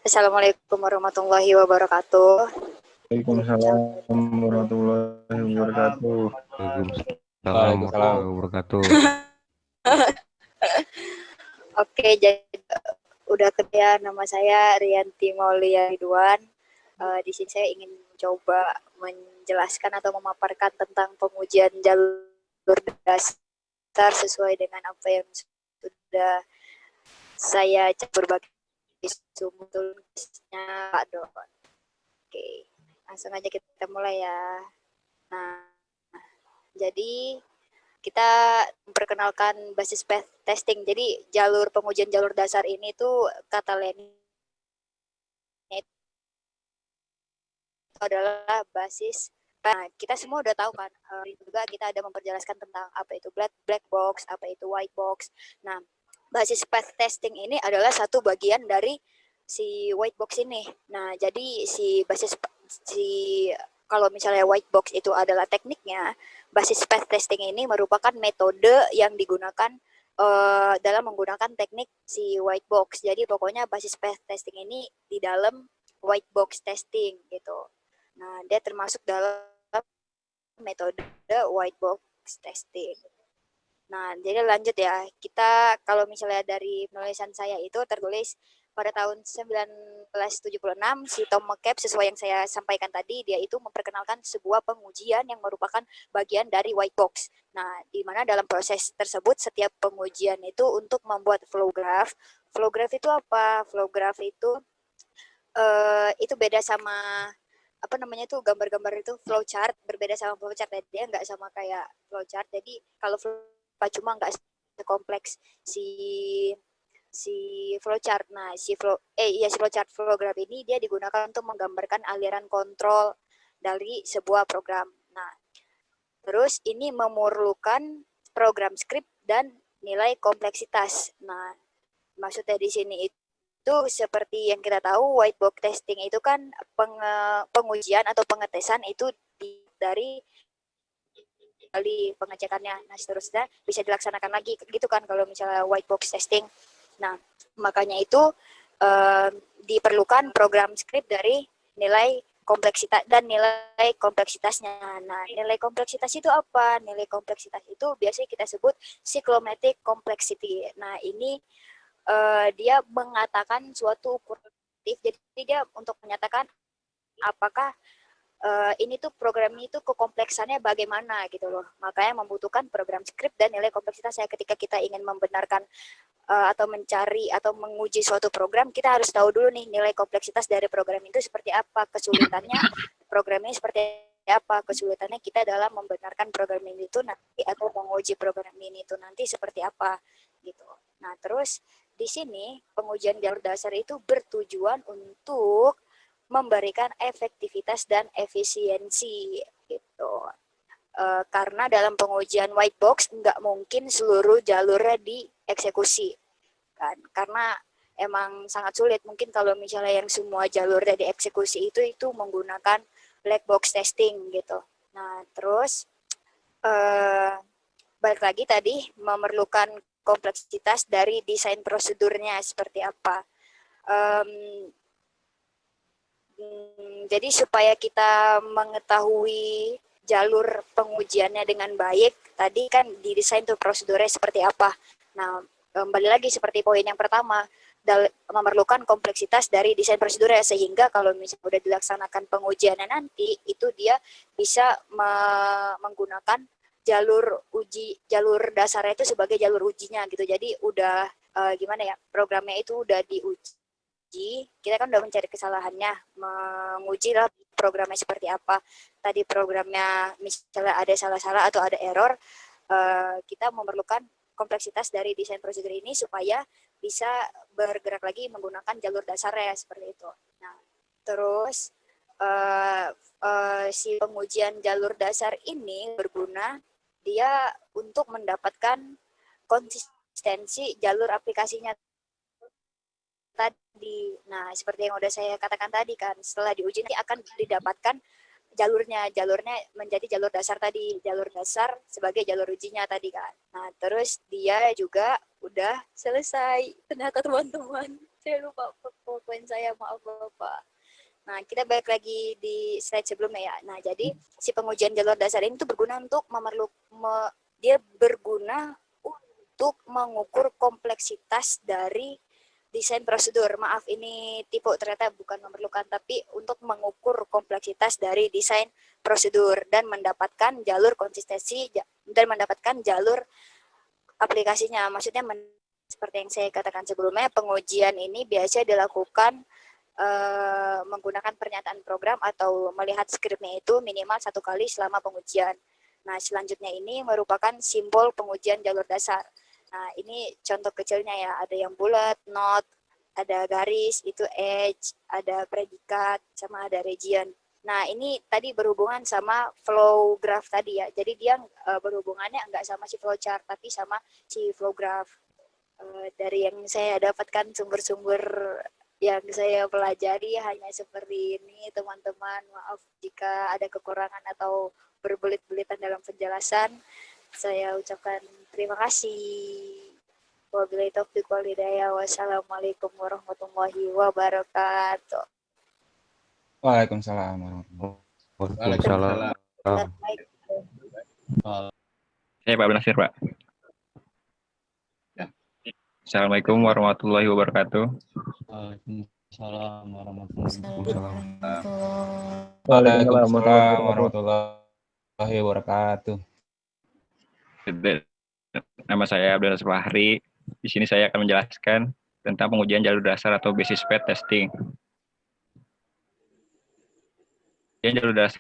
Assalamualaikum warahmatullahi wabarakatuh. Waalaikumsalam warahmatullahi wabarakatuh. Waalaikumsalam Waalaikumsalam. warahmatullahi wabarakatuh. Oke, jadi udah kerja. Nama saya Rianti Maulia Ridwan. Di sini saya ingin coba menjelaskan atau memaparkan tentang pengujian jalur dasar sesuai dengan apa yang sudah saya berbagi sumbernya Pak Don. Oke, langsung aja kita mulai ya. Nah, jadi kita memperkenalkan basis testing. Jadi jalur pengujian jalur dasar ini tuh kata lainnya itu adalah basis. Nah, kita semua udah tahu kan, juga kita ada memperjelaskan tentang apa itu black box, apa itu white box. Nah, basis path testing ini adalah satu bagian dari si white box ini. Nah, jadi kalau misalnya white box itu adalah tekniknya, basis path testing ini merupakan metode yang digunakan dalam menggunakan teknik si white box. Jadi pokoknya basis path testing ini di dalam white box testing gitu. Nah, dia termasuk dalam metode white box testing. Nah, jadi lanjut ya. Kita kalau misalnya dari penulisan saya itu tertulis pada tahun 1976 si Tom McCabe, sesuai yang saya sampaikan tadi, dia itu memperkenalkan sebuah pengujian yang merupakan bagian dari white box. Nah, di mana dalam proses tersebut setiap pengujian itu untuk membuat flow graph. Flow graph itu apa? Flow graph itu beda sama apa namanya tuh gambar-gambar itu flowchart, berbeda sama flowchart. Dia nggak sama kayak flowchart. Jadi kalau cuma nggak sekompleks si flowchart. Nah, si flowchart flow graph ini dia digunakan untuk menggambarkan aliran kontrol dari sebuah program. Nah, terus ini memerlukan program script dan nilai kompleksitas. Nah, maksudnya di sini itu seperti yang kita tahu white box testing itu kan pengujian atau pengetesan itu dari pengecekannya. Nah, seterusnya bisa dilaksanakan lagi gitu kan kalau misalnya white box testing. Nah, makanya itu diperlukan program script dari nilai kompleksitas dan nilai kompleksitasnya. Nah, nilai kompleksitas itu apa? Nilai kompleksitas itu biasanya kita sebut cyclomatic complexity. Nah, ini dia mengatakan suatu ukuran. Jadi dia untuk menyatakan apakah ini tuh program ini tuh kekompleksannya bagaimana gitu loh. Makanya membutuhkan program script dan nilai kompleksitasnya. Ketika kita ingin membenarkan atau mencari atau menguji suatu program, kita harus tahu dulu nih nilai kompleksitas dari program itu seperti apa, kesulitannya program ini seperti apa, kesulitannya kita dalam membenarkan program ini itu nanti atau menguji program ini itu nanti seperti apa gitu. Nah, terus di sini pengujian jalur dasar itu bertujuan untuk memberikan efektivitas dan efisiensi gitu. Karena dalam pengujian white box nggak mungkin seluruh jalurnya dieksekusi kan, karena emang sangat sulit. Mungkin kalau misalnya yang semua jalurnya dieksekusi itu menggunakan black box testing gitu. Nah, terus balik lagi tadi memerlukan kompleksitas dari desain prosedurnya seperti apa. Jadi supaya kita mengetahui jalur pengujiannya dengan baik, tadi kan didesain tuh prosedurnya seperti apa. Nah, kembali lagi seperti poin yang pertama, memerlukan kompleksitas dari desain prosedurnya, sehingga kalau misalnya udah dilaksanakan pengujiannya nanti, itu dia bisa menggunakan jalur dasarnya itu sebagai jalur ujinya gitu. Jadi udah gimana ya, programnya itu udah diuji, kita kan udah mencari kesalahannya, menguji lah programnya seperti apa. Tadi programnya misalnya ada salah-salah atau ada error, kita memerlukan kompleksitas dari desain prosedur ini supaya bisa bergerak lagi menggunakan jalur dasarnya seperti itu. Nah, terus si pengujian jalur dasar ini berguna dia untuk mendapatkan konsistensi jalur aplikasinya tadi. Nah, seperti yang udah saya katakan tadi kan, setelah diuji nanti akan didapatkan jalurnya menjadi jalur dasar tadi, jalur dasar sebagai jalur ujinya tadi kan. Nah, terus dia juga udah selesai ternyata teman-teman. Saya lupa poin saya, maaf Bapak. Nah, kita balik lagi di slide sebelumnya ya. Nah, jadi si pengujian jalur dasar ini tuh berguna untuk dia berguna untuk mengukur kompleksitas dari desain prosedur. Maaf, ini tipe ternyata bukan memerlukan, tapi untuk mengukur kompleksitas dari desain prosedur dan mendapatkan jalur konsistensi dan mendapatkan jalur aplikasinya. Maksudnya seperti yang saya katakan sebelumnya, pengujian ini biasa dilakukan menggunakan pernyataan program atau melihat skripnya itu minimal 1 kali selama pengujian. Nah, selanjutnya ini merupakan simbol pengujian jalur dasar. Nah, ini contoh kecilnya ya, ada yang bulat, not, ada garis, itu edge, ada predikat, sama ada region. Nah, ini tadi berhubungan sama flow graph tadi ya. Jadi dia berhubungannya enggak sama si flow chart, tapi sama si flow graph. Dari yang saya dapatkan sumber-sumber yang saya pelajari hanya seperti ini, teman-teman. Maaf jika ada kekurangan atau berbelit-belitan dalam penjelasan. Saya ucapkan terima kasih. Wabillahi taufiq wal hidayah. Wassalamualaikum warahmatullahi wabarakatuh. Waalaikumsalam warahmatullahi Waalaikumsalam. Baik. Saya Pak Nasir, Pak. Assalamualaikum warahmatullahi wabarakatuh. Waalaikumsalam warahmatullahi Waalaikumsalam. Waalaikumsalam warahmatullahi wabarakatuh. Nama saya Abdul Fahri. Di sini saya akan menjelaskan tentang pengujian jalur dasar atau basis path testing. Pengujian jalur dasar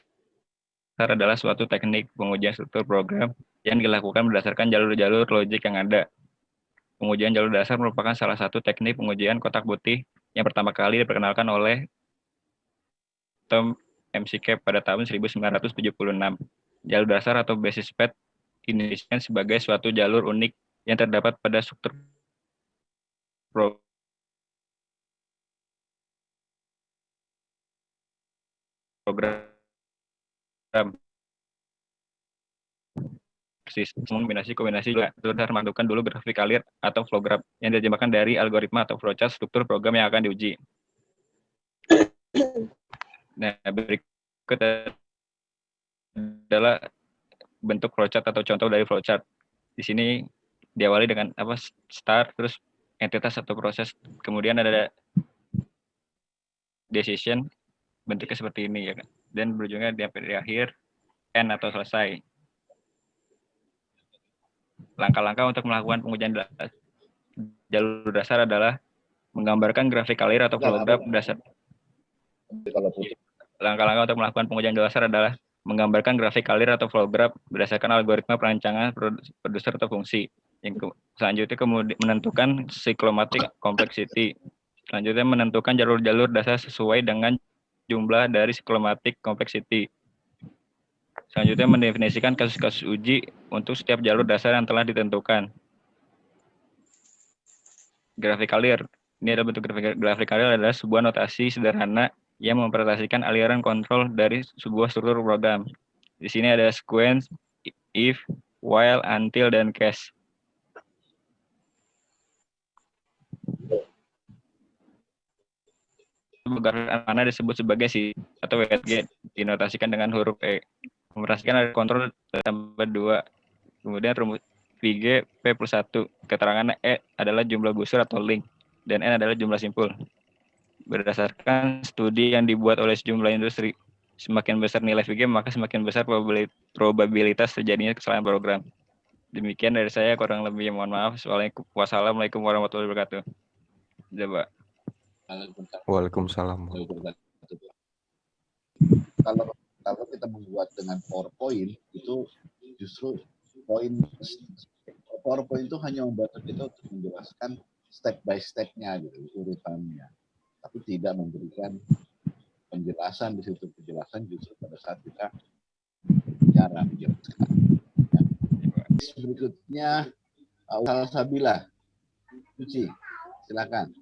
adalah suatu teknik pengujian struktur program yang dilakukan berdasarkan jalur-jalur logik yang ada. Pengujian jalur dasar merupakan salah satu teknik pengujian kotak putih yang pertama kali diperkenalkan oleh Tom McCabe pada tahun 1976. Jalur dasar atau basis path didefinisikan sebagai suatu jalur unik yang terdapat pada struktur program. Kombinasi dasar menentukan dulu grafik alir atau flow graph yang diterjemahkan dari algoritma atau flowchart struktur program yang akan diuji. Nah, berikut adalah bentuk flowchart atau contoh dari flowchart. Di sini diawali dengan start, terus entitas atau proses, kemudian ada decision, bentuknya seperti ini ya kan. Dan berujungnya di akhir end atau selesai. Langkah-langkah untuk melakukan pengujian jalur dasar adalah menggambarkan grafik alir atau flow graph berdasar. Langkah-langkah untuk melakukan pengujian jalur dasar adalah menggambarkan grafik alir atau flow graph berdasarkan algoritma perancangan produser atau fungsi. Yang selanjutnya kemudian menentukan cyclomatic complexity. Selanjutnya menentukan jalur-jalur dasar sesuai dengan jumlah dari cyclomatic complexity. Selanjutnya mendefinisikan kasus-kasus uji untuk setiap jalur dasar yang telah ditentukan. Grafik alir. Ini adalah bentuk grafik alir adalah sebuah notasi sederhana yang mempresentasikan aliran kontrol dari sebuah struktur program. Di sini ada sequence, if, while, until, dan case. Mana disebut sebagai C atau wet gate, dinotasikan dengan huruf E. Memperhatikan ada kontrol tambah 2. Kemudian rumus VG P+1. Keterangan E adalah jumlah busur atau link, dan N adalah jumlah simpul. Berdasarkan studi yang dibuat oleh sejumlah industri, semakin besar nilai VG, maka semakin besar probabilitas terjadinya kesalahan program. Demikian dari saya, kurang lebih mohon maaf. Wassalamualaikum warahmatullahi wabarakatuh. Coba. Waalaikumsalam. Kalau kita membuat dengan PowerPoint itu justru PowerPoint itu hanya membantu kita untuk menjelaskan step by step-nya gitu, urutannya, tapi tidak memberikan penjelasan di situ. Penjelasan justru pada saat kita bicara menjelaskan. Berikutnya Sabila, Suci, silakan.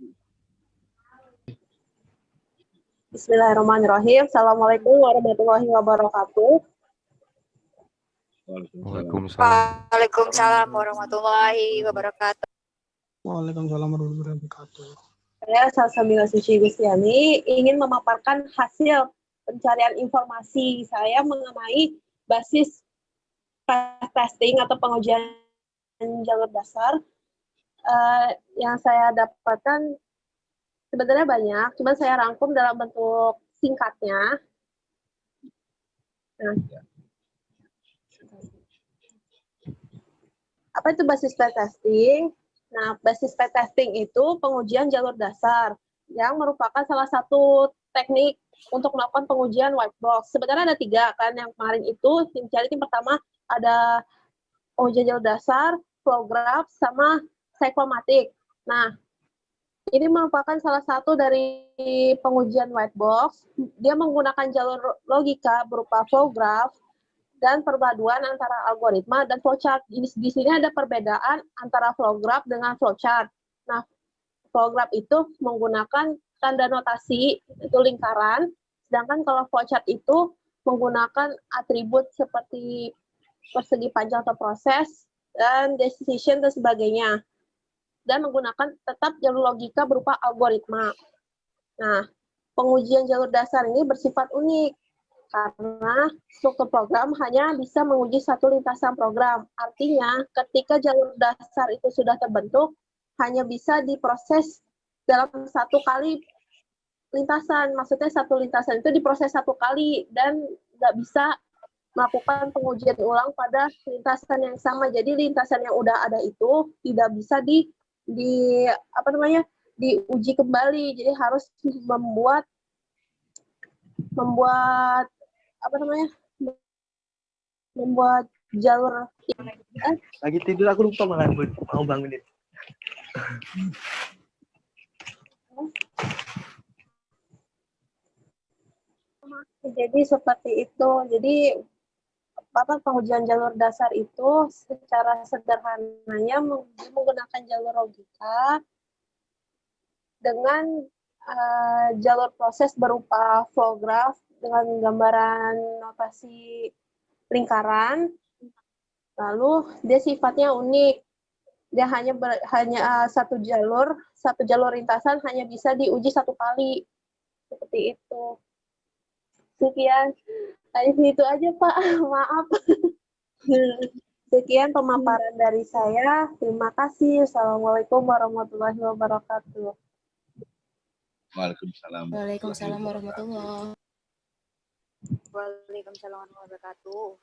Bismillahirrahmanirrahim. Assalamualaikum warahmatullahi wabarakatuh. Waalaikumsalam. Waalaikumsalam warahmatullahi wabarakatuh. Waalaikumsalam warahmatullahi wabarakatuh. Saya Salsabila Suci Gustiani ingin memaparkan hasil pencarian informasi saya mengenai basis testing atau pengujian jalur dasar. Yang saya dapatkan sebenarnya banyak, cuma saya rangkum dalam bentuk singkatnya. Nah, apa itu basis testing? Nah, basis testing itu pengujian jalur dasar yang merupakan salah satu teknik untuk melakukan pengujian white box. Sebenarnya ada 3 kan, yang kemarin itu tim pertama ada pengujian jalur dasar, flow graph, sama cyclomatic. Nah, ini merupakan salah satu dari pengujian white box. Dia menggunakan jalur logika berupa flow graph dan perpaduan antara algoritma dan flowchart. Di sini ada perbedaan antara flow graph dengan flowchart. Nah, flow graph itu menggunakan tanda notasi itu lingkaran, sedangkan kalau flowchart itu menggunakan atribut seperti persegi panjang atau proses dan decision dan sebagainya, dan menggunakan tetap jalur logika berupa algoritma. Nah, pengujian jalur dasar ini bersifat unik karena struktur program hanya bisa menguji satu lintasan program. Artinya, ketika jalur dasar itu sudah terbentuk, hanya bisa diproses dalam satu kali lintasan. Maksudnya satu lintasan itu diproses satu kali dan nggak bisa melakukan pengujian ulang pada lintasan yang sama. Jadi lintasan yang udah ada itu tidak bisa diuji kembali. Jadi harus membuat jalur. Lagi tidur aku lupa mau bangunin. Jadi seperti itu. Jadi pengujian jalur dasar itu secara sederhananya menggunakan jalur logika dengan jalur proses berupa flow graph dengan gambaran notasi lingkaran. Lalu dia sifatnya unik. Dia hanya satu jalur lintasan hanya bisa diuji satu kali. Seperti itu. Sekian. Itu aja, Pak. Maaf. Sekian pemaparan dari saya. Terima kasih. Assalamualaikum warahmatullahi wabarakatuh. Waalaikumsalam. Waalaikumsalam warahmatullahi. Waalaikumsalam warahmatullahi wabarakatuh.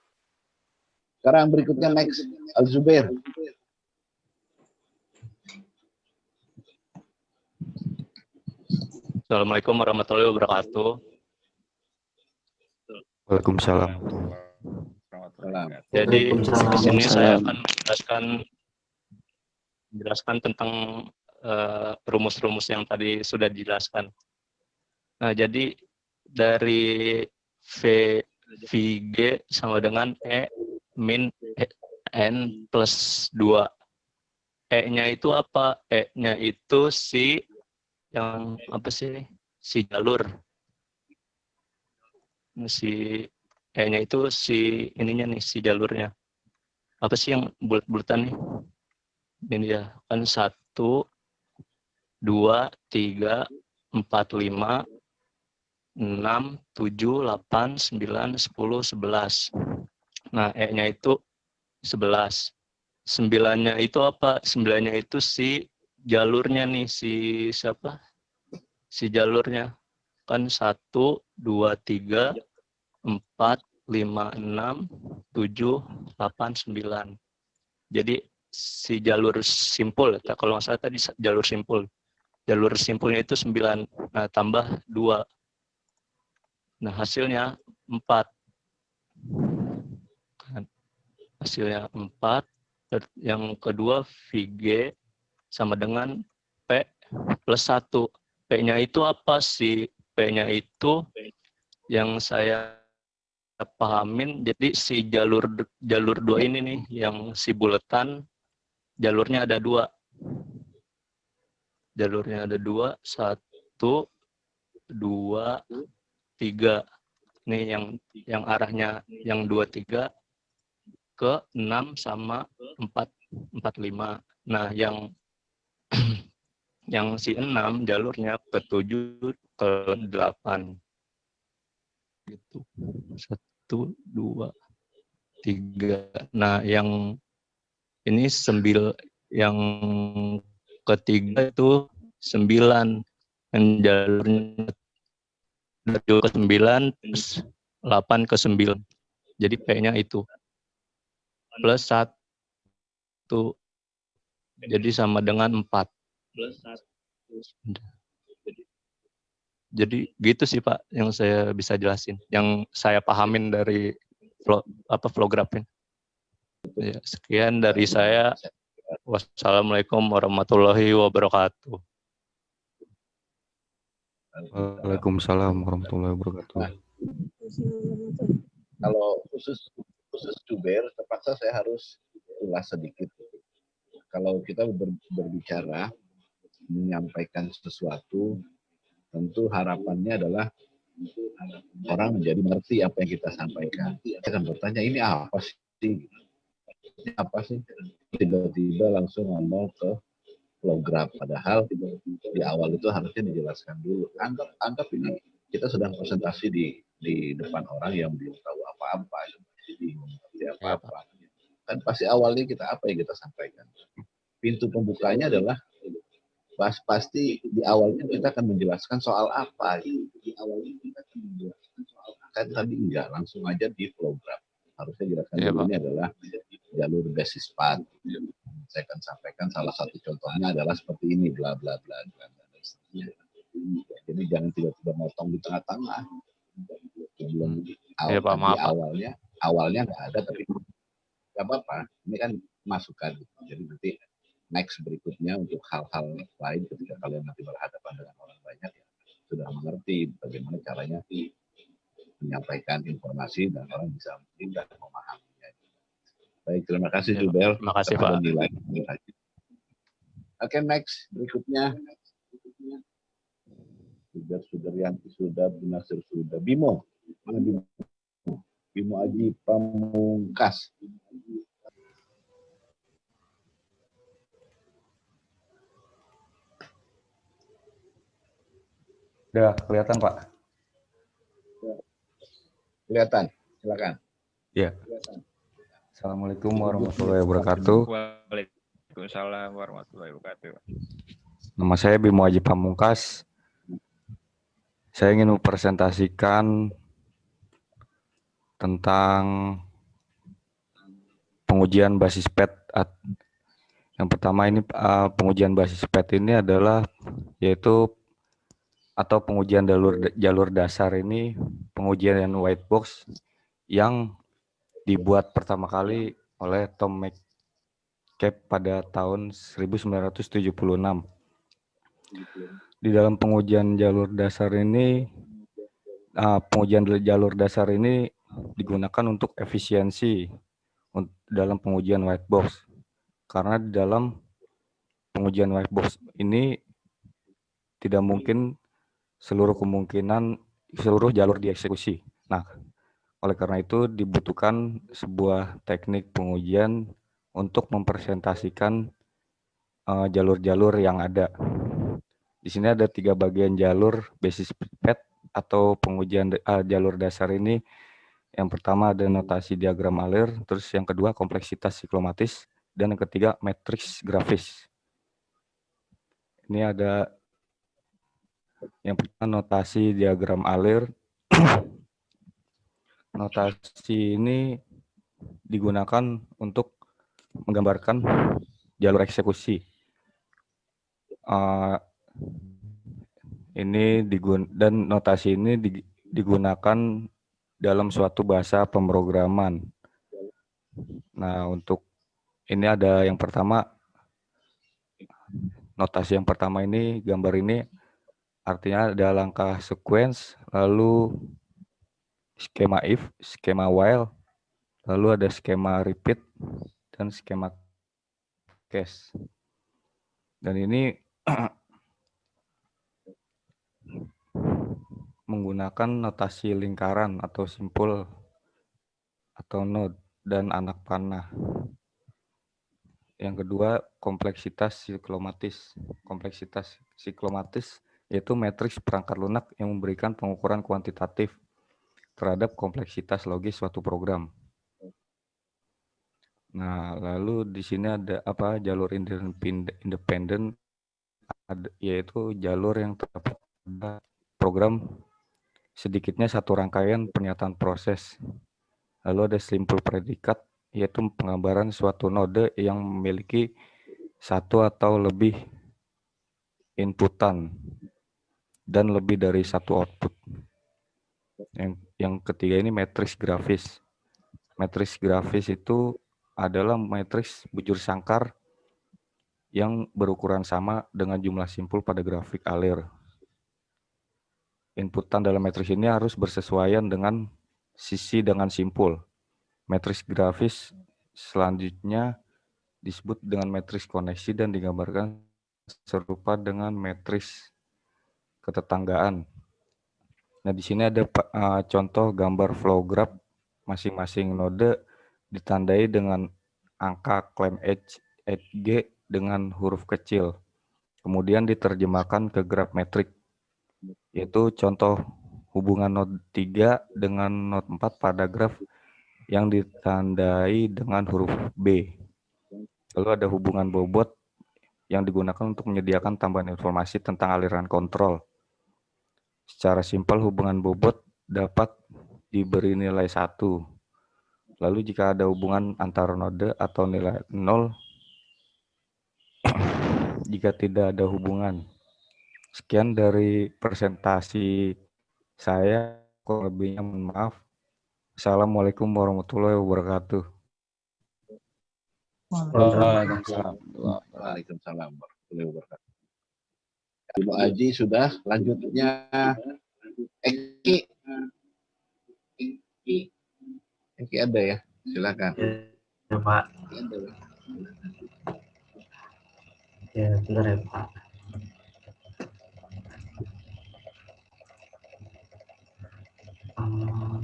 Sekarang berikutnya next, Al-Zubair. Assalamualaikum warahmatullahi wabarakatuh. Waalaikumsalam. Jadi di sini saya akan menjelaskan tentang rumus-rumus yang tadi sudah dijelaskan. Nah, jadi dari VG sama dengan E min N plus 2. E-nya itu apa? E-nya itu si jalur. Si E-nya itu si jalurnya. Apa sih yang bulat-bulatan nih? Ini ya, kan 1, 2, 3, 4, 5, 6, 7, 8, 9, 10, 11. Nah, E-nya itu 11. 9-nya itu apa? 9-nya itu si jalurnya nih, si jalurnya. Kan 1, 2, 3, 4, 5, 6, 7, 8, 9. Jadi si jalur simpul, kalau nggak salah tadi jalur simpul. Jalur simpulnya itu 9. Nah, tambah 2. Nah, hasilnya 4. Hasilnya 4. Yang kedua, VG sama dengan P plus 1. P-nya itu apa sih? P-nya itu yang saya pahamin, jadi si jalur 2 ini nih, yang si buletan, jalurnya ada 2. Jalurnya ada 2, 1, 2, 3. Nih yang arahnya yang 2, 3 ke 6 sama 4, 5. Nah, yang Yang si 6 jalurnya ke 7 ke 8 gitu. 1, 2, 3. Nah, yang ini yang ketiga itu 9. Yang jalurnya dari 2 ke 9 plus 8 ke 9. Jadi P-nya itu plus 1. Jadi sama dengan 4. Jadi gitu sih Pak yang saya bisa jelasin, yang saya pahamin dari flow graphing. Ya, sekian dari saya. Wassalamualaikum warahmatullahi wabarakatuh. Waalaikumsalam warahmatullahi wabarakatuh. Kalau khusus Jubair, terpaksa saya harus ulas sedikit. Kalau kita berbicara menyampaikan sesuatu, tentu harapannya adalah orang menjadi mengerti apa yang kita sampaikan. Saya akan bertanya, ini apa sih? Ini apa sih? Tiba-tiba langsung ngomong ke program, padahal di awal itu harusnya dijelaskan dulu. Anggap ini kita sedang presentasi di depan orang yang belum tahu apa-apa, belum mengerti apa-apa. Kan pasti awalnya apa yang kita sampaikan. Pintu pembukanya adalah pasti di awalnya kita akan menjelaskan soal apa. Di awalnya kita akan menjelaskan soal apa. Kan tadi enggak, langsung aja di program. Harusnya jelaskan dulu ini adalah jalur basis path. Saya akan sampaikan salah satu contohnya adalah seperti ini, bla bla bla bla. Jadi jangan tiba-tiba motong di tengah-tengah. Sebelum di awalnya nggak ada, tapi nggak apa-apa. Ini kan masukan. Jadi nanti next berikutnya untuk hal-hal lain ketika kalian nanti berhadapan dengan orang banyak ya sudah mengerti bagaimana caranya menyampaikan informasi dan orang bisa mudah memahaminya. Baik, terima kasih Jubair. Terima kasih Pak. Oke, next berikutnya. Sudaryanti sudah, Nasir sudah. Bimo, mana Bimo? Bimo Aji Pamungkas. Udah kelihatan Pak? Kelihatan, silakan. Ya. Assalamualaikum warahmatullahi wabarakatuh. Waalaikumsalam warahmatullahi wabarakatuh. Nama saya Bimo Aji Pamungkas. Saya ingin mempresentasikan tentang pengujian basis PET. Yang pertama ini pengujian basis PET ini adalah yaitu atau pengujian jalur dasar ini pengujian white box yang dibuat pertama kali oleh Tom McCabe pada tahun 1976. Di dalam pengujian jalur dasar ini digunakan untuk efisiensi dalam pengujian white box, karena di dalam pengujian white box ini tidak mungkin seluruh jalur dieksekusi. Nah, oleh karena itu dibutuhkan sebuah teknik pengujian untuk mempresentasikan jalur-jalur yang ada. Di sini ada 3 bagian jalur basis PET atau pengujian jalur dasar ini. Yang pertama ada notasi diagram alir, terus yang kedua kompleksitas siklomatis, dan yang ketiga matriks grafis. Ini ada yang pertama notasi diagram alir. Notasi ini digunakan untuk menggambarkan jalur eksekusi. Dan notasi ini digunakan dalam suatu bahasa pemrograman. Nah, untuk ini ada yang pertama, notasi yang pertama ini, gambar ini artinya ada langkah sequence, lalu skema if, skema while, lalu ada skema repeat, dan skema case. Dan ini menggunakan notasi lingkaran atau simpul atau node dan anak panah. Yang kedua, kompleksitas siklomatis. Kompleksitas siklomatis yaitu matriks perangkat lunak yang memberikan pengukuran kuantitatif terhadap kompleksitas logis suatu program. Nah, lalu di sini ada jalur independen, yaitu jalur yang terdapat pada program sedikitnya satu rangkaian pernyataan proses. Lalu ada simple predikat, yaitu penggambaran suatu node yang memiliki satu atau lebih inputan dan lebih dari satu output. Yang ketiga ini matriks grafis. Matriks grafis itu adalah matriks bujur sangkar yang berukuran sama dengan jumlah simpul pada grafik alir. Inputan dalam matriks ini harus bersesuaian dengan sisi dengan simpul. Matriks grafis selanjutnya disebut dengan matriks koneksi dan digambarkan serupa dengan matriks ketetanggaan. Nah, di sini ada contoh gambar flow graph. Masing-masing node ditandai dengan angka claim HG dengan huruf kecil. Kemudian diterjemahkan ke graf metrik, yaitu contoh hubungan node 3 dengan node 4 pada graf yang ditandai dengan huruf B. Lalu ada hubungan bobot yang digunakan untuk menyediakan tambahan informasi tentang aliran kontrol. Secara simpel, hubungan bobot dapat diberi nilai 1. Lalu jika ada hubungan antara node atau nilai 0, jika tidak ada hubungan. Sekian dari presentasi saya, kurang lebihnya mohon maaf. Assalamualaikum warahmatullahi wabarakatuh. Waalaikumsalam. Waalaikumsalam warahmatullahi wabarakatuh. Ibu Aji sudah, lanjutnya Eki. Eki ada ya? Silakan. Ya, Pak. Ya, bentar ya, Pak.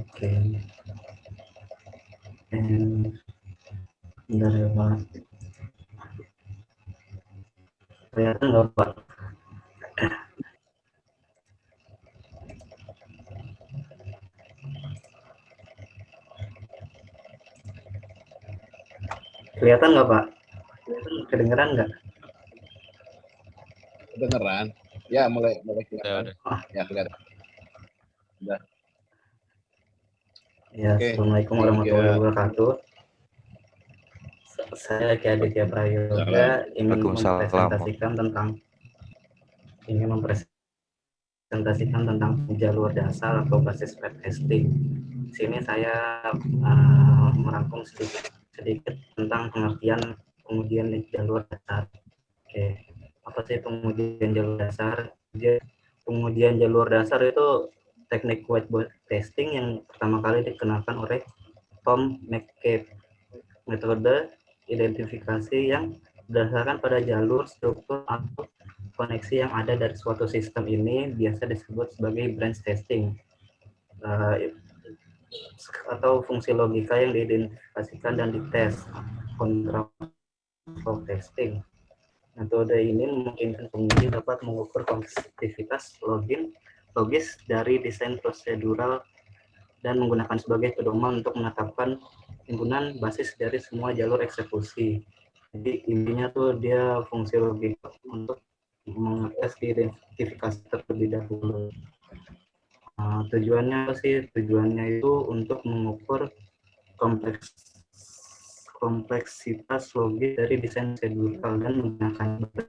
Oke. Bentar ya, Pak. Kelihatan nggak, Pak? Kelihatan nggak, Pak? Kedengeran nggak? Kedengeran? Ya, mulai kelihatan. Ya, kelihatan. Sudah. Ya, Assalamualaikum warahmatullahi wabarakatuh. Saya Ki Aditya Prayoga ingin mempresentasikan tentang jalur dasar atau basis web testing. Di sini saya merangkum sedikit tentang pengujian jalur dasar. Oke, apa sih pengujian jalur dasar? Pengujian jalur dasar itu teknik whiteboard testing yang pertama kali dikenalkan oleh Tom McCabe. Metode identifikasi yang berdasarkan pada jalur, struktur, atau koneksi yang ada dari suatu sistem ini biasa disebut sebagai branch testing. Atau fungsi logika yang diidentifikasikan dan dites, control flow testing. Metode ini memungkinkan penguji dapat mengukur kompleksitas logis dari desain prosedural dan menggunakan sebagai pedoman untuk menetapkan timbunan basis dari semua jalur eksekusi. Jadi intinya tuh dia fungsi logika untuk mengetes identifikasi terlebih dahulu. Tujuannya sih, tujuannya itu untuk mengukur kompleksitas logis dari desain prosedural dan menggunakan untuk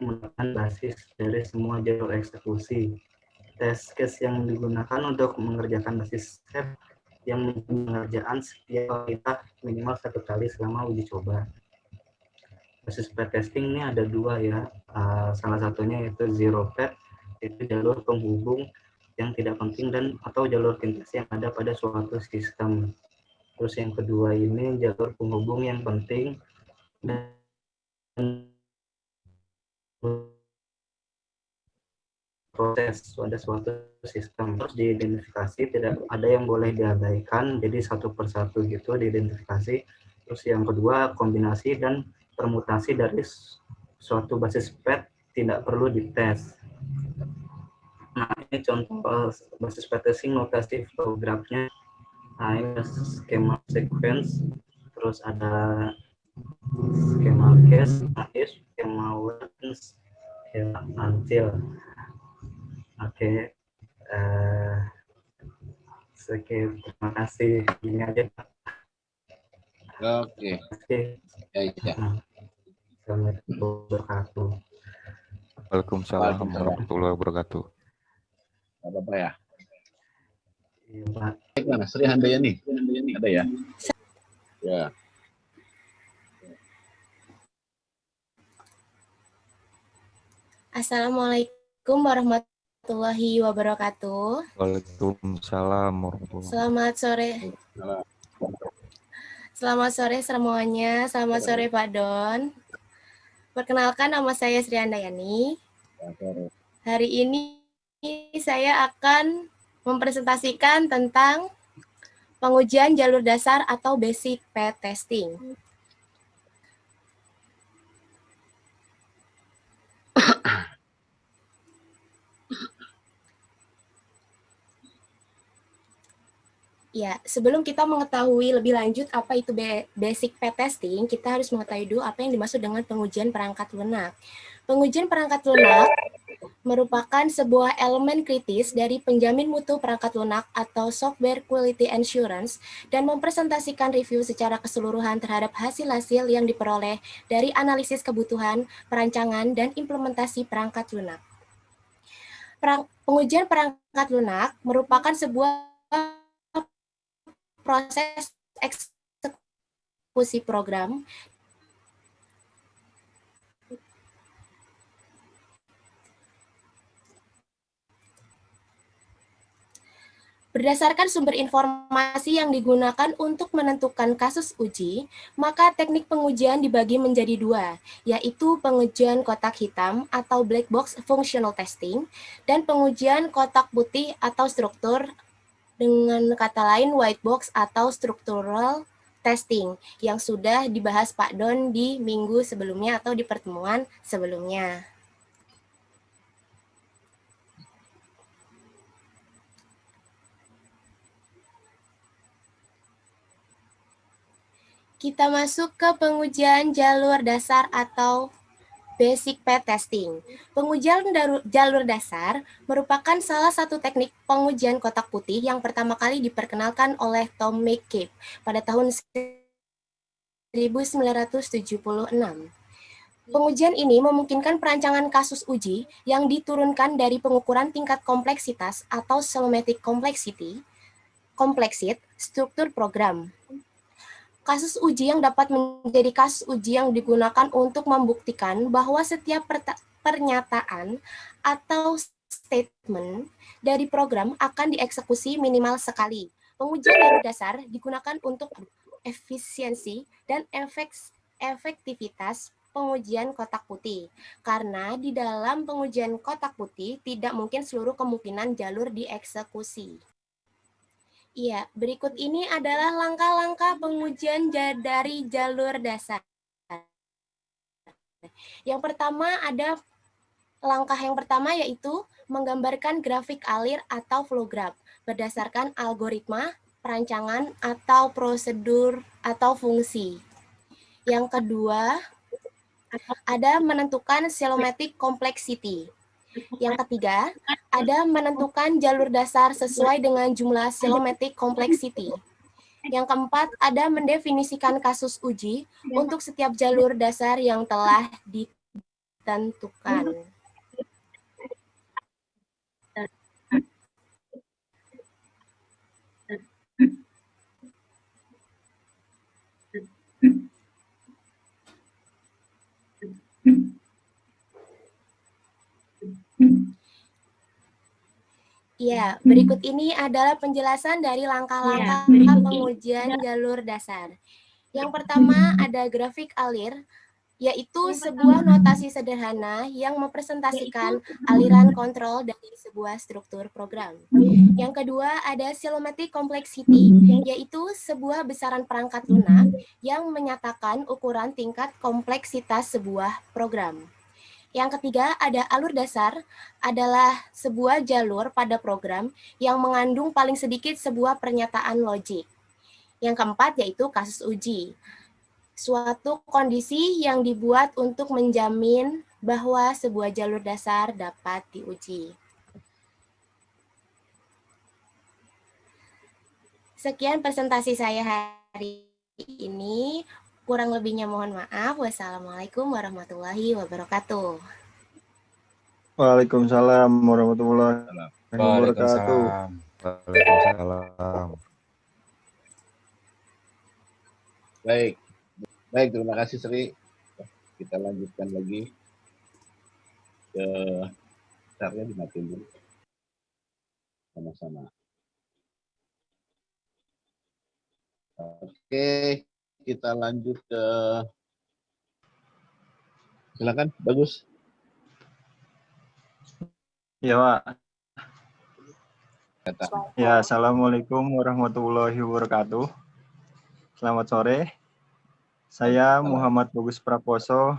menemukan basis dari semua jalur eksekusi. Test case yang digunakan untuk mengerjakan basis step yang pengerjaan setiap kita minimal 1 kali selama uji coba. Basis pair testing ini ada 2 ya. Salah satunya yaitu zero pair, itu jalur penghubung yang tidak penting dan atau jalur pintas yang ada pada suatu sistem. Terus yang kedua ini jalur penghubung yang penting dan proses pada suatu sistem. Terus diidentifikasi tidak ada yang boleh diabaikan, jadi satu persatu gitu diidentifikasi. Terus yang kedua, kombinasi dan permutasi dari suatu basis pet tidak perlu dites. Nah, ini contoh basis pet testing notasi flowgraph-nya. Nah, ini skema sequence, terus ada skema case, skema words, skema until. Oke, sekian, terima kasih. Ini aja, Pak. Oke. Oke. Ya. Assalamualaikum wabarakatuh. Waalaikumsalam warahmatullahi wabarakatuh. Apa ya? Iya, Pak. Baik, mana? Sri Handayani. Ada ya? Ya. Assalamualaikum warahmatullahi wabarakatuh. Waalaikumsalam warahmatullahi wabarakatuh. Selamat sore semuanya. Selamat sore Pak Don. Perkenalkan, nama saya Sri Handayani. Hari ini saya akan mempresentasikan tentang pengujian jalur dasar atau basic pet testing. Ya, sebelum kita mengetahui lebih lanjut apa itu basic pet testing, kita harus mengetahui dulu apa yang dimaksud dengan pengujian perangkat lunak. Pengujian perangkat lunak merupakan sebuah elemen kritis dari penjamin mutu perangkat lunak atau software quality assurance dan mempresentasikan review secara keseluruhan terhadap hasil-hasil yang diperoleh dari analisis kebutuhan, perancangan, dan implementasi perangkat lunak. Pengujian perangkat lunak merupakan sebuah proses eksekusi program berdasarkan sumber informasi yang digunakan untuk menentukan kasus uji, maka teknik pengujian dibagi menjadi dua, yaitu pengujian kotak hitam atau black box functional testing dan pengujian kotak putih atau struktur, dengan kata lain white box atau structural testing yang sudah dibahas Pak Don di minggu sebelumnya atau di pertemuan sebelumnya. Kita masuk ke pengujian jalur dasar atau basic pet testing. Pengujian jalur dasar merupakan salah satu teknik pengujian kotak putih yang pertama kali diperkenalkan oleh Tom McCabe pada tahun 1976. Pengujian ini memungkinkan perancangan kasus uji yang diturunkan dari pengukuran tingkat kompleksitas atau semantic complexity, struktur program. Kasus uji yang dapat menjadi kasus uji yang digunakan untuk membuktikan bahwa setiap pernyataan atau statement dari program akan dieksekusi minimal sekali. Pengujian jalur dasar digunakan untuk efisiensi dan efektivitas pengujian kotak putih. Karena di dalam pengujian kotak putih tidak mungkin seluruh kemungkinan jalur dieksekusi. Iya, berikut ini adalah langkah-langkah pengujian dari jalur dasar. Langkah yang pertama yaitu menggambarkan grafik alir atau flow graph berdasarkan algoritma, perancangan, atau prosedur atau fungsi. Yang kedua, ada menentukan semantic complexity. Yang ketiga, ada menentukan jalur dasar sesuai dengan jumlah semantic complexity. Yang keempat, ada mendefinisikan kasus uji untuk setiap jalur dasar yang telah ditentukan. Ya, berikut ini adalah penjelasan dari langkah-langkah pengujian jalur dasar. Yang pertama ada grafik alir yaitu sebuah notasi sederhana yang mempresentasikan aliran kontrol dari sebuah struktur program. Yang kedua ada cylomatic complexity, yaitu sebuah besaran perangkat lunak yang menyatakan ukuran tingkat kompleksitas sebuah program. Yang ketiga ada alur dasar, adalah sebuah jalur pada program yang mengandung paling sedikit sebuah pernyataan logik. Yang keempat yaitu kasus uji, suatu kondisi yang dibuat untuk menjamin bahwa sebuah jalur dasar dapat diuji. Sekian presentasi saya hari ini. Kurang lebihnya mohon maaf. Wassalamualaikum warahmatullahi wabarakatuh. Waalaikumsalam warahmatullahi wabarakatuh. Waalaikumsalam. Baik, baik, terima kasih Sri. Kita lanjutkan lagi ke caranya dimatiin dulu. Sama-sama. Oke, kita lanjut ke, silakan, Bagus. Ya, Pak. Ya, Assalamualaikum warahmatullahi wabarakatuh. Selamat sore. Saya Muhammad Bagus Praposo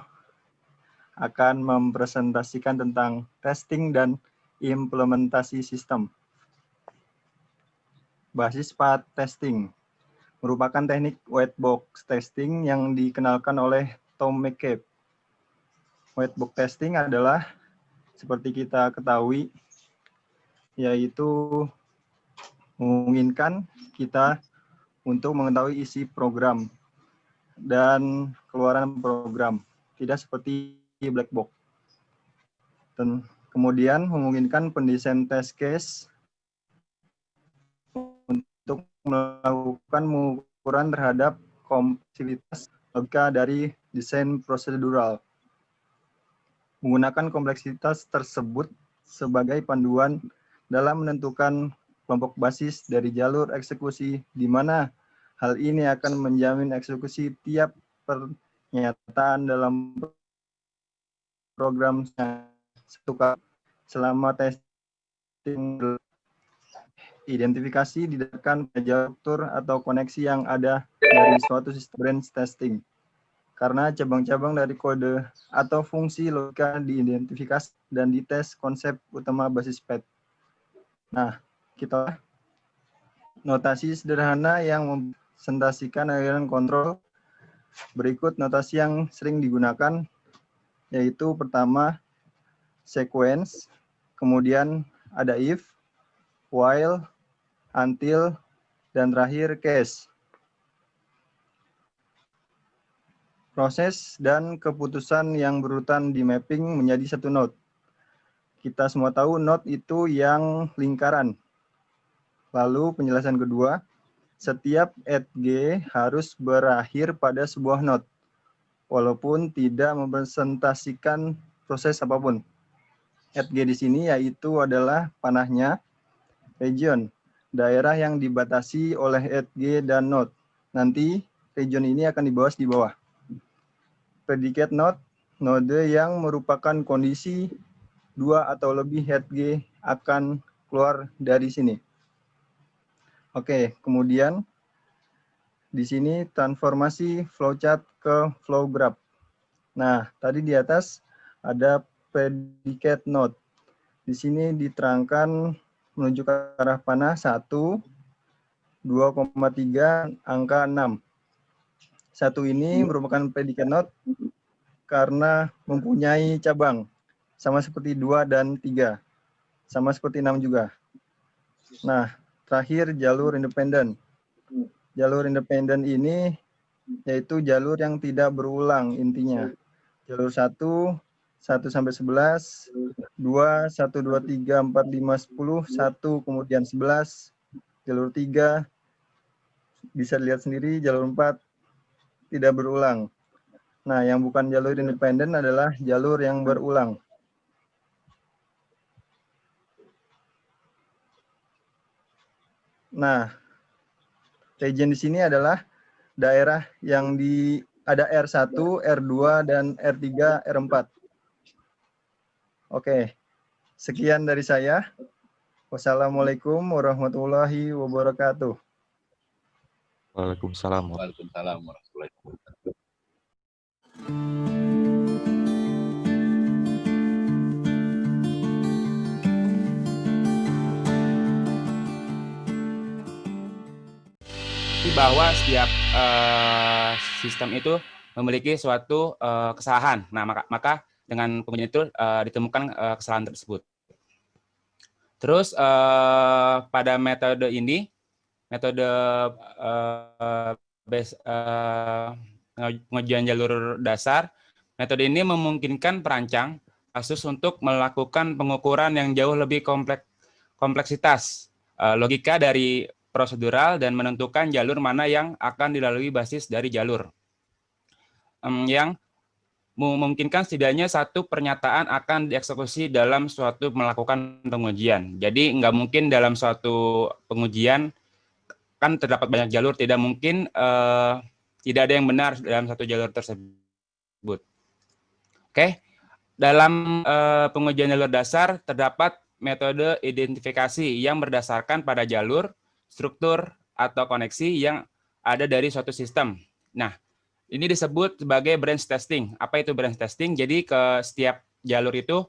akan mempresentasikan tentang testing dan implementasi sistem. Basis path testing merupakan teknik white box testing yang dikenalkan oleh Tom McCabe. White box testing adalah seperti kita ketahui, yaitu memungkinkan kita untuk mengetahui isi program dan keluaran program, tidak seperti black box. Dan kemudian memungkinkan pendesain test case untuk melakukan pengukuran terhadap kompleksitas logika dari desain prosedural. Menggunakan kompleksitas tersebut sebagai panduan dalam menentukan kelompok basis dari jalur eksekusi, di mana hal ini akan menjamin eksekusi tiap pernyataan dalam program satu kali selama testing. Identifikasi didasarkan pada jalur atau koneksi yang ada dari suatu sistem branch testing. Karena cabang-cabang dari kode atau fungsi logika diidentifikasi dan dites konsep utama basis path. Nah, kita notasi sederhana yang mempresentasikan aliran kontrol. Berikut notasi yang sering digunakan, yaitu pertama sequence, kemudian ada if, while, until, dan terakhir case. Proses dan keputusan yang berurutan di mapping menjadi satu node. Kita semua tahu node itu yang lingkaran. Lalu penjelasan kedua, setiap @g harus berakhir pada sebuah node, walaupun tidak mempresentasikan proses apapun. @g di sini yaitu adalah panahnya region, daerah yang dibatasi oleh @g dan node. Nanti region ini akan dibahas di bawah. Predicate node, node yang merupakan kondisi 2 atau lebih @g akan keluar dari sini. Oke, kemudian di sini transformasi flowchart ke flow graph. Nah, tadi di atas ada predicate node. Di sini diterangkan menuju ke arah panah 1, 2,3, angka 6. 1 ini merupakan predicate node karena mempunyai cabang, sama seperti 2 dan 3. Sama seperti 6 juga. Nah, terakhir jalur independen. Jalur independen ini yaitu jalur yang tidak berulang intinya. Jalur 1, 1 sampai 11, 2, 1, 2, 3, 4, 5, 10, 1, kemudian 11, jalur 3, bisa dilihat sendiri, jalur 4 tidak berulang. Nah, yang bukan jalur independen adalah jalur yang berulang. Nah, region di sini adalah daerah yang Ada R1, R2, dan R3, R4. Oke, sekian dari saya. Wassalamualaikum warahmatullahi wabarakatuh. Waalaikumsalam. Waalaikumsalam warahmatullahi wabarakatuh. Bahwa setiap sistem itu memiliki suatu kesalahan. Nah, maka dengan pengujian itu ditemukan kesalahan tersebut. Terus pada metode ini, metode pengujian jalur dasar, metode ini memungkinkan perancang kasus untuk melakukan pengukuran yang jauh lebih kompleksitas, logika dari prosedural, dan menentukan jalur mana yang akan dilalui basis dari jalur. Yang memungkinkan setidaknya satu pernyataan akan dieksekusi dalam suatu melakukan pengujian. Jadi nggak mungkin dalam suatu pengujian, kan terdapat banyak jalur, tidak mungkin tidak ada yang benar dalam satu jalur tersebut. Oke, dalam pengujian jalur dasar terdapat metode identifikasi yang berdasarkan pada jalur, struktur, atau koneksi yang ada dari suatu sistem. Nah, ini disebut sebagai branch testing. Apa itu branch testing? Jadi ke setiap jalur itu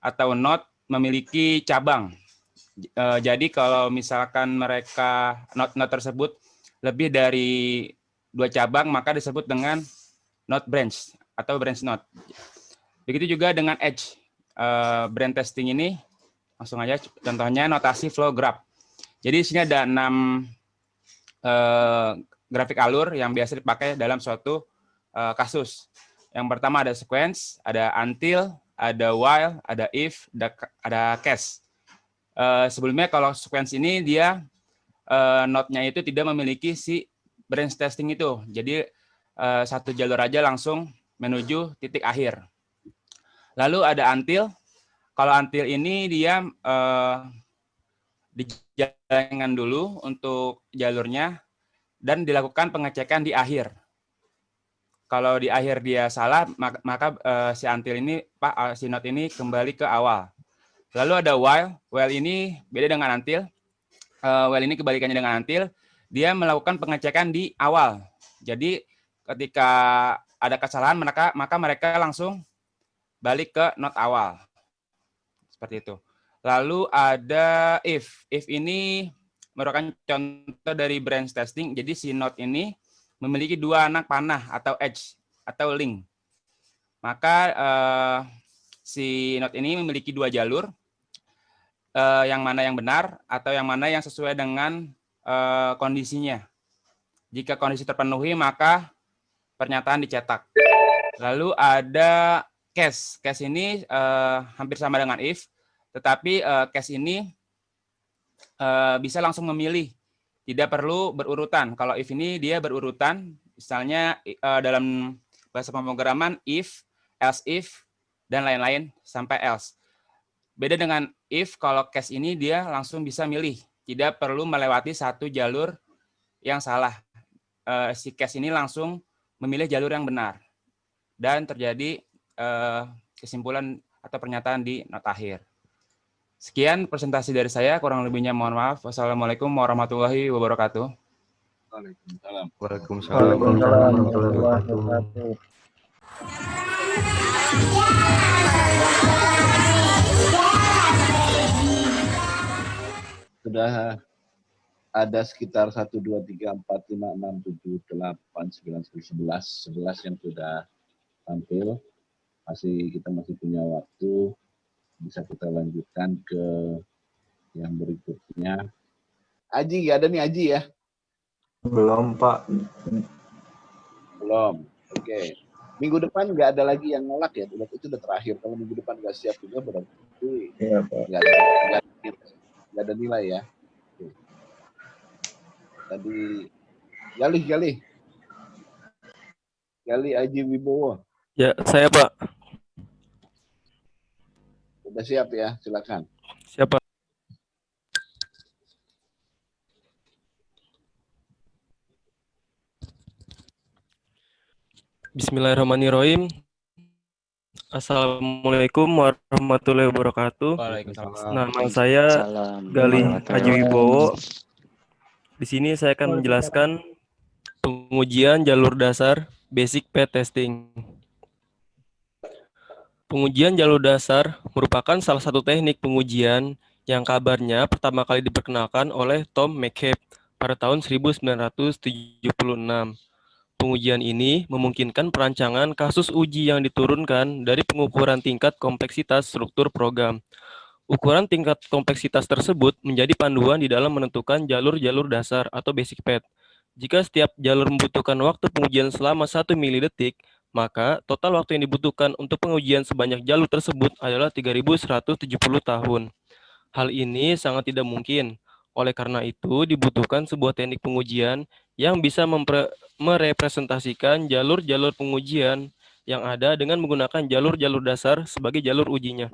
atau node memiliki cabang. Jadi kalau misalkan mereka node tersebut lebih dari 2 cabang, maka disebut dengan node branch atau branch node. Begitu juga dengan edge. Branch testing ini langsung aja contohnya notasi flow graph. Jadi di sini ada 6 grafik alur yang biasa dipakai dalam suatu kasus. Yang pertama ada sequence, ada until, ada while, ada if, ada case. Sebelumnya kalau sequence ini dia node-nya itu tidak memiliki si branch testing itu. Jadi satu jalur aja langsung menuju titik akhir. Lalu ada until. Kalau until ini dia dijalankan dulu untuk jalurnya dan dilakukan pengecekan di akhir. Kalau di akhir dia salah, maka si until ini, si node ini kembali ke awal. Lalu ada while. While ini beda dengan until. While ini kebalikannya dengan until. Dia melakukan pengecekan di awal. Jadi ketika ada kesalahan, maka mereka langsung balik ke node awal. Seperti itu. Lalu ada if. If ini merupakan contoh dari branch testing. Jadi si node ini memiliki 2 anak panah atau edge atau link. Maka si node ini memiliki 2 jalur. Yang mana yang benar atau yang mana yang sesuai dengan kondisinya. Jika kondisi terpenuhi, maka pernyataan dicetak. Lalu ada case. Case ini hampir sama dengan if, tetapi case ini bisa langsung memilih. Tidak perlu berurutan. Kalau if ini dia berurutan, misalnya dalam bahasa pemrograman if, else if, dan lain-lain sampai else. Beda dengan if, kalau case ini dia langsung bisa milih. Tidak perlu melewati satu jalur yang salah. Si case ini langsung memilih jalur yang benar. Dan terjadi kesimpulan atau pernyataan di node akhir. Sekian presentasi dari saya, kurang lebihnya mohon maaf. Wassalamualaikum warahmatullahi wabarakatuh. Waalaikumsalam. Waalaikumsalam. Warahmatullahi wabarakatuh. Sudah ada sekitar 1, 2, 3, 4, 5, 6, 7, 8, 9, 10, 11 yang sudah tampil. Kita masih punya waktu, bisa kita lanjutkan ke yang berikutnya. Aji, nggak ada nih Aji ya? Belum, Pak. Belum. Oke. Minggu depan nggak ada lagi yang nolak ya? Itu udah terakhir. Kalau minggu depan nggak siap juga berarti Iya, Pak. nggak ada nilai ya. Oke. Tadi Gali Aji Wibowo. Ya, saya Pak. Udah siap ya? Silakan. Siapa? Bismillahirrahmanirrahim. Assalamualaikum warahmatullahi wabarakatuh. Waalaikumsalam. Nama saya Galih Haji Wibowo. Di sini saya akan menjelaskan pengujian jalur dasar basic path testing. Pengujian jalur dasar merupakan salah satu teknik pengujian yang kabarnya pertama kali diperkenalkan oleh Tom McCabe pada tahun 1976. Pengujian ini memungkinkan perancangan kasus uji yang diturunkan dari pengukuran tingkat kompleksitas struktur program. Ukuran tingkat kompleksitas tersebut menjadi panduan di dalam menentukan jalur-jalur dasar atau basic path. Jika setiap jalur membutuhkan waktu pengujian selama 1 milidetik, maka total waktu yang dibutuhkan untuk pengujian sebanyak jalur tersebut adalah 3.170 tahun. Hal ini sangat tidak mungkin. Oleh karena itu, dibutuhkan sebuah teknik pengujian yang bisa merepresentasikan jalur-jalur pengujian yang ada dengan menggunakan jalur-jalur dasar sebagai jalur ujinya.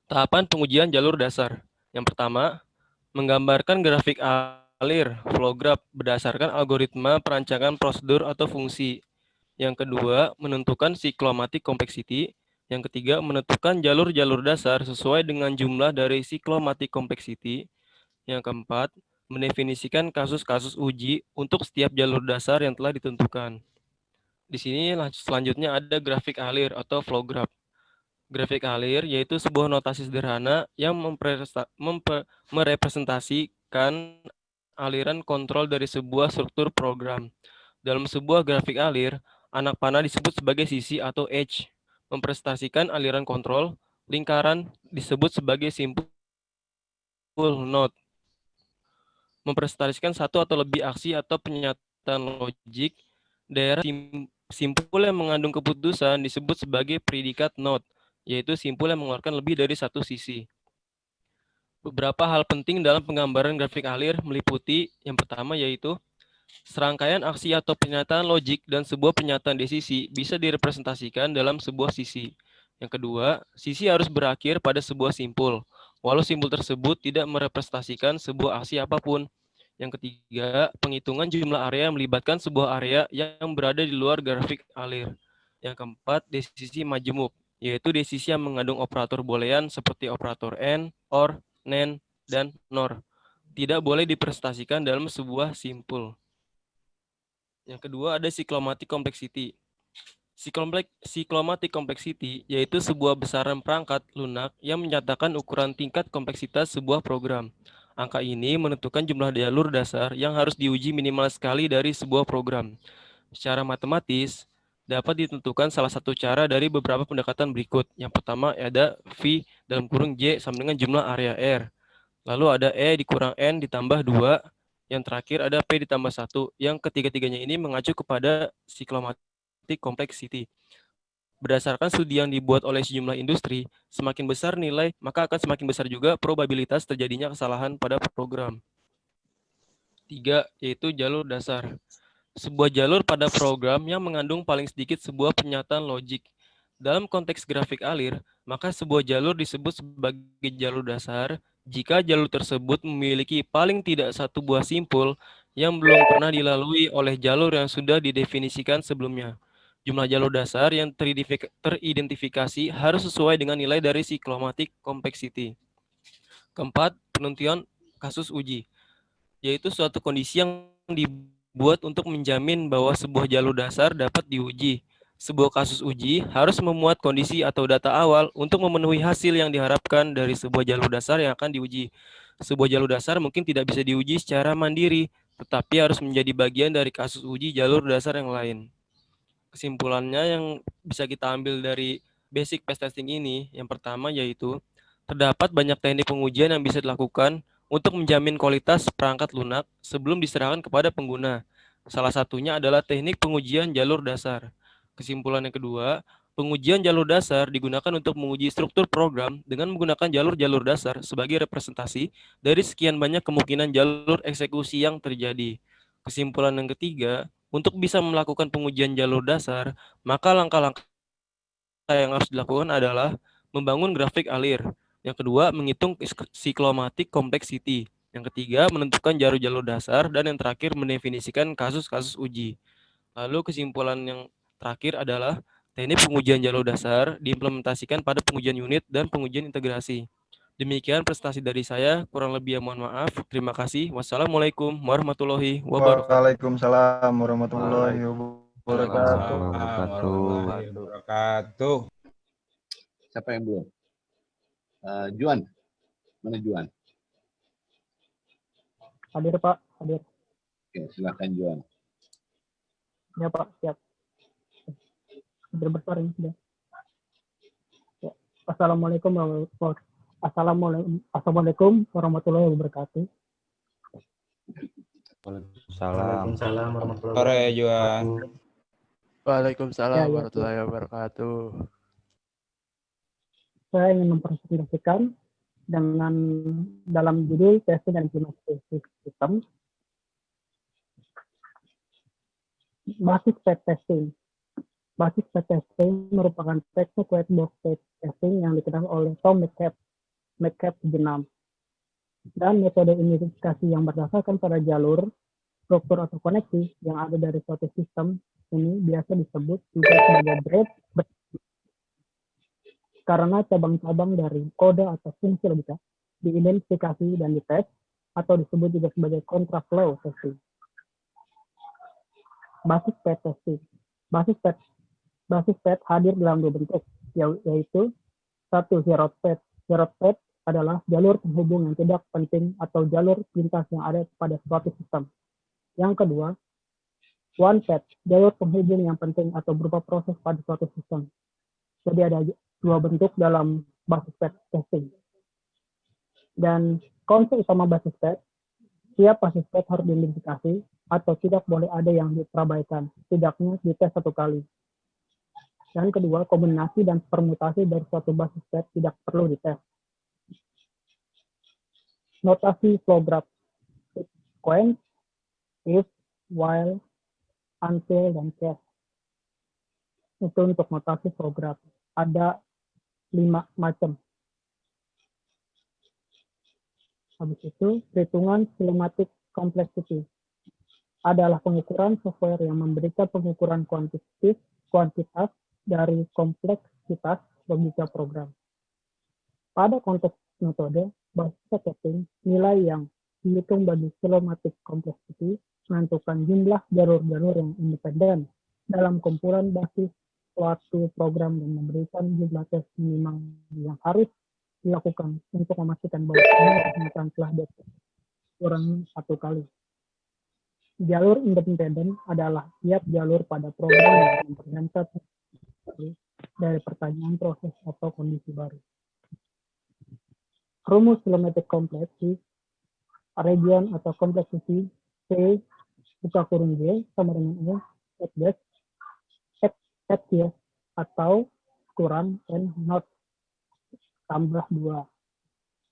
Tahapan pengujian jalur dasar. Yang pertama, menggambarkan grafik alir flow graph berdasarkan algoritma perancangan prosedur atau fungsi. Yang kedua, menentukan siklomatik complexity. Yang ketiga, menentukan jalur-jalur dasar sesuai dengan jumlah dari siklomatik complexity. Yang keempat, mendefinisikan kasus-kasus uji untuk setiap jalur dasar yang telah ditentukan. Di sini selanjutnya ada grafik alir atau flow graph. Grafik alir yaitu sebuah notasi sederhana yang merepresentasikan aliran kontrol dari sebuah struktur program. Dalam sebuah grafik alir, anak panah disebut sebagai sisi atau edge, mempresentasikan aliran kontrol. Lingkaran disebut sebagai simpul node, mempresentasikan satu atau lebih aksi atau pernyataan logik. Daerah simpul yang mengandung keputusan disebut sebagai predikat node, yaitu simpul yang mengeluarkan lebih dari satu sisi. Beberapa hal penting dalam penggambaran grafik alir meliputi yang pertama yaitu serangkaian aksi atau pernyataan logik dan sebuah pernyataan desisi bisa direpresentasikan dalam sebuah sisi. Yang kedua, sisi harus berakhir pada sebuah simpul, walau simpul tersebut tidak merepresentasikan sebuah aksi apapun. Yang ketiga, penghitungan jumlah area yang melibatkan sebuah area yang berada di luar grafik alir. Yang keempat, desisi majemuk, yaitu desisi yang mengandung operator boolean seperti operator AND, OR, NAND, dan NOR. Tidak boleh dipresentasikan dalam sebuah simpul. Yang kedua ada siklomatik complexity. Siklomatik complexity yaitu sebuah besaran perangkat lunak yang menyatakan ukuran tingkat kompleksitas sebuah program. Angka ini menentukan jumlah jalur dasar yang harus diuji minimal sekali dari sebuah program. Secara matematis, dapat ditentukan salah satu cara dari beberapa pendekatan berikut. Yang pertama ada V dalam kurung J sama dengan jumlah area R. Lalu ada E dikurang N ditambah 2. Yang terakhir ada P ditambah 1. Yang ketiga-tiganya ini mengacu kepada siklomatik complexity. Berdasarkan studi yang dibuat oleh sejumlah industri, semakin besar nilai, maka akan semakin besar juga probabilitas terjadinya kesalahan pada program. 3. Yaitu jalur dasar. Sebuah jalur pada program yang mengandung paling sedikit sebuah pernyataan logik. Dalam konteks grafik alir, maka sebuah jalur disebut sebagai jalur dasar jika jalur tersebut memiliki paling tidak satu buah simpul yang belum pernah dilalui oleh jalur yang sudah didefinisikan sebelumnya. Jumlah jalur dasar yang teridentifikasi harus sesuai dengan nilai dari siklomatik complexity. Keempat, penentuan kasus uji, yaitu suatu kondisi yang dibuat untuk menjamin bahwa sebuah jalur dasar dapat diuji. Sebuah kasus uji harus memuat kondisi atau data awal untuk memenuhi hasil yang diharapkan dari sebuah jalur dasar yang akan diuji. Sebuah jalur dasar mungkin tidak bisa diuji secara mandiri, tetapi harus menjadi bagian dari kasus uji jalur dasar yang lain. Kesimpulannya yang bisa kita ambil dari basic path testing ini, yang pertama yaitu terdapat banyak teknik pengujian yang bisa dilakukan untuk menjamin kualitas perangkat lunak sebelum diserahkan kepada pengguna. Salah satunya adalah teknik pengujian jalur dasar. Kesimpulan yang kedua, pengujian jalur dasar digunakan untuk menguji struktur program dengan menggunakan jalur-jalur dasar sebagai representasi dari sekian banyak kemungkinan jalur eksekusi yang terjadi. Kesimpulan yang ketiga, untuk bisa melakukan pengujian jalur dasar, maka langkah-langkah yang harus dilakukan adalah membangun grafik alir. Yang kedua, menghitung siklomatik complexity. Yang ketiga, menentukan jalur-jalur dasar. Dan yang terakhir, mendefinisikan kasus-kasus uji. Lalu kesimpulan yang terakhir adalah teknik pengujian jalur dasar diimplementasikan pada pengujian unit dan pengujian integrasi. Demikian prestasi dari saya, kurang lebih mohon maaf. Terima kasih. Wassalamualaikum warahmatullahi wabarakatuh. Waalaikumsalam warahmatullahi wabarakatuh. Waalaikumsalam warahmatullahi wabarakatuh. Siapa yang belum? Juan, mana Juan? Hadir Pak, hadir. Oke, silakan Juan. Ya Pak, siap. Hadir besar ini sudah. Ya. Assalamualaikum warahmatullahi wabarakatuh. Waalaikumsalam warahmatullahi Sore wabarakatuh. Juan. Waalaikumsalam Ya, ya, warahmatullahi wabarakatuh. Saya ingin mempresentasikan dengan dalam judul testing dan implementasi sistem basis pet testing. Basis pet testing merupakan teknik white box testing yang dikenal oleh Tom McCabe 76. Dan metode identifikasi yang berdasarkan pada jalur, struktur atau koneksi yang ada dari suatu sistem ini biasa disebut juga sebagai breadth karena cabang-cabang dari kode atau fungsi logika diidentifikasi dan dites atau disebut juga sebagai contraflow testing. Basis pet testing. Basis pet hadir dalam dua bentuk, yaitu satu zeroth pet. Zeroth pet adalah jalur penghubung yang tidak penting atau jalur pintas yang ada pada suatu sistem. Yang kedua, one pet, jalur penghubung yang penting atau berupa proses pada suatu sistem. Jadi ada dua bentuk dalam basis pet testing. Dan konsep utama basis pet, tiap basis pet harus diidentifikasi atau tidak boleh ada yang diperabaikan, setidaknya dites satu kali. Dan kedua, kombinasi dan permutasi dari suatu basis pet tidak perlu dites. Notasi flow graph, sequence, if, while, until, dan case. Itu untuk notasi flow graph. Ada 5 macam. Habis itu, perhitungan kinematic complexity adalah pengukuran software yang memberikan pengukuran kuantitas dari kompleksitas logika program. Pada konteks metode basis testing, nilai yang dihitung bagi kinematic complexity menentukan jumlah jalur-jalur yang independen dalam kumpulan basis suatu program dan memberikan jumlah tes minimal yang harus dilakukan untuk memastikan bahwa semua pernyataan telah dikurangi satu kali. Jalur independen adalah tiap jalur pada program yang memperlihatkan dari pertanyaan proses atau kondisi baru. Rumus kinematic complexity, region atau complexity P buka kurung G sama dengan E at G atau kurang N not tambah 2.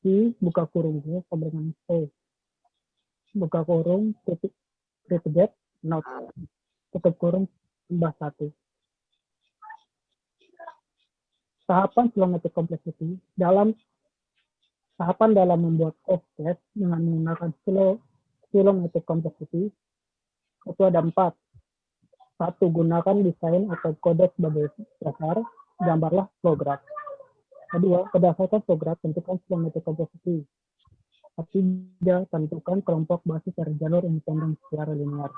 I buka kurung G sama dengan C buka kurung titik Z not tutup kurung tambah 1. Tahapan kinematic complexity tahapan dalam membuat test dengan menggunakan kinematic complexity itu ada 4. 1. Gunakan desain atau kode sebagai dasar, gambarlah flow graph. Kedua, berdasarkan flow graph, tentukan kinematic complexity. Ketiga, tentukan kelompok basis dari jalur independen secara linear.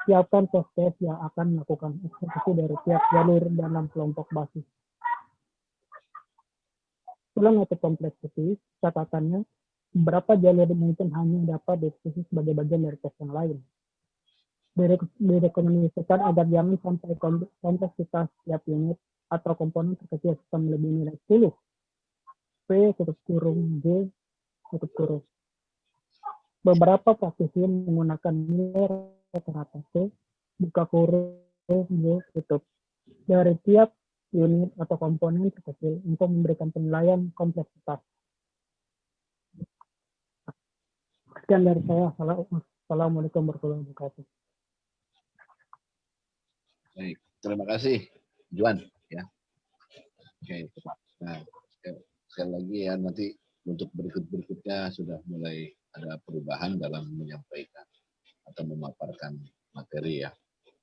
Siapkan test yang akan melakukan eksekusi dari tiap jalur dalam kelompok basis. Kinematic complexity, catatannya, beberapa jalur mungkin hanya dapat dieksekusi sebagai bagian dari tes yang lain. Direkomendasikan agar jangan sampai kompleksitas tiap unit atau komponen terkecil sistem lebih nilai 10. P tutup kurung G tutup kurung. Beberapa praktisi menggunakan nilai rata-rata P buka kurung G tutup dari tiap unit atau komponen terkecil untuk memberikan penilaian kompleksitas. Sekian dari saya. Assalamualaikum warahmatullahi wabarakatuh. Baik, terima kasih Juan ya. Oke, tepat. Nah, sekali lagi ya nanti untuk berikutnya sudah mulai ada perubahan dalam menyampaikan atau memaparkan materi ya.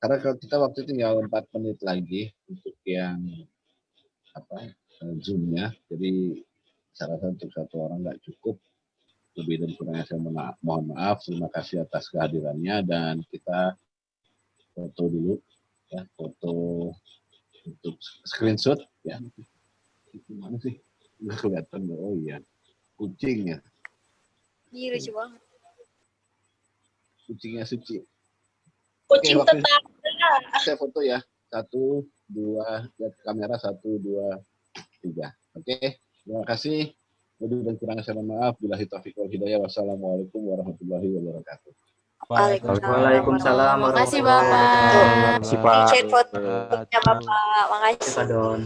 Karena kalau kita waktu itu tinggal 4 menit lagi untuk yang Zoom-nya, jadi saya rasa untuk satu orang nggak cukup. Lebih dan kurangnya saya mohon maaf. Terima kasih atas kehadirannya, dan kita foto dulu ya, foto untuk screenshot ya. Gimana sih? Nggak kelihatan. Oh iya, kucingnya. Iya, lucu banget. Kucingnya Suci. Kucing Oke, waktu tetangga. saya foto ya. 1, 2, lihat kamera 1, 2, 3. Oke, terima kasih. Lebih dan kurangnya saya mohon maaf. Billahi taufiq wal hidayah. Wassalamualaikum warahmatullahi wabarakatuh. Waalaikumsalam Makasih warahmatullahi Bapak. wabarakatuh. Izin fotonya Bapak. Makasih. Pak Don.